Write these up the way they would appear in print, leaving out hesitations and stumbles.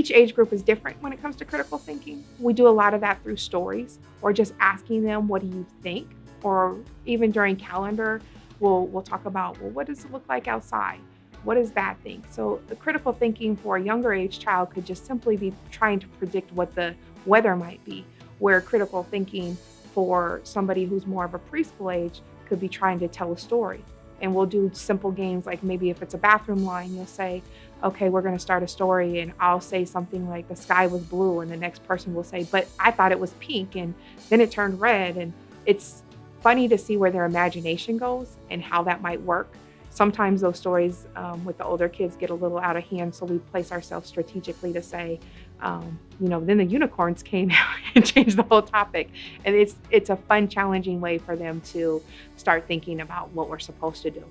each age group is different when it comes to critical thinking. We do a lot of that through stories or just asking them, what do you think? Or even during calendar, we'll talk about, well, what does it look like outside? What does that think? So the critical thinking for a younger age child could just simply be trying to predict what the weather might be, where critical thinking for somebody who's more of a preschool age could be trying to tell a story. And we'll do simple games like maybe if it's a bathroom line, you'll say, okay, we're going to start a story, and I'll say something like the sky was blue, and the next person will say, but I thought it was pink, and then it turned red. And it's funny to see where their imagination goes and how that might work. Sometimes those stories with the older kids get a little out of hand, so we place ourselves strategically to say, then the unicorns came out and changed the whole topic. And it's a fun, challenging way for them to start thinking about what we're supposed to do.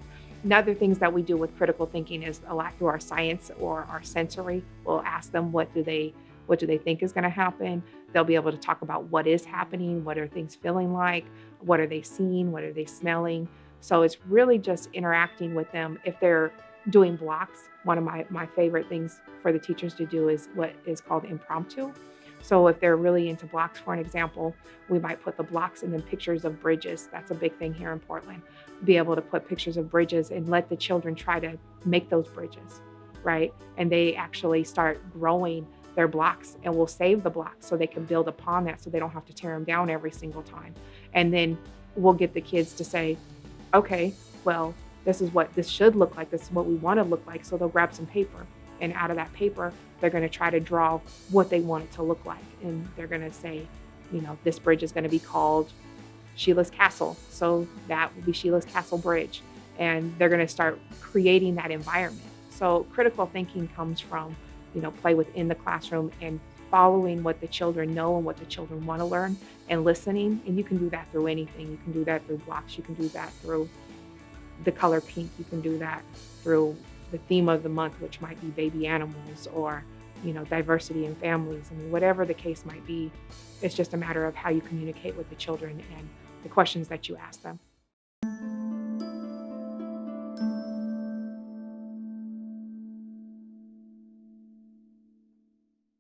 And other things that we do with critical thinking is a lot through our science or our sensory. We'll ask them what do they think is going to happen. They'll be able to talk about what is happening, what are things feeling like, what are they seeing, what are they smelling. So it's really just interacting with them. If they're doing blocks, one of my favorite things for the teachers to do is what is called impromptu. So if they're really into blocks, for an example, we might put the blocks and then pictures of bridges. That's a big thing here in Portland. Be able to put pictures of bridges and let the children try to make those bridges, right? And they actually start growing their blocks, and we'll save the blocks so they can build upon that so they don't have to tear them down every single time. And then we'll get the kids to say, okay, well, this is what this should look like. This is what we want to look like. So they'll grab some paper, and out of that paper, they're going to try to draw what they want it to look like. And they're going to say, this bridge is going to be called Sheila's Castle. So that will be Sheila's Castle Bridge. And they're going to start creating that environment. So critical thinking comes from, play within the classroom and following what the children know and what the children want to learn and listening. And you can do that through anything. You can do that through blocks. You can do that through the color pink. You can do that through the theme of the month, which might be baby animals or, diversity in families. I mean, whatever the case might be, it's just a matter of how you communicate with the children and the questions that you ask them.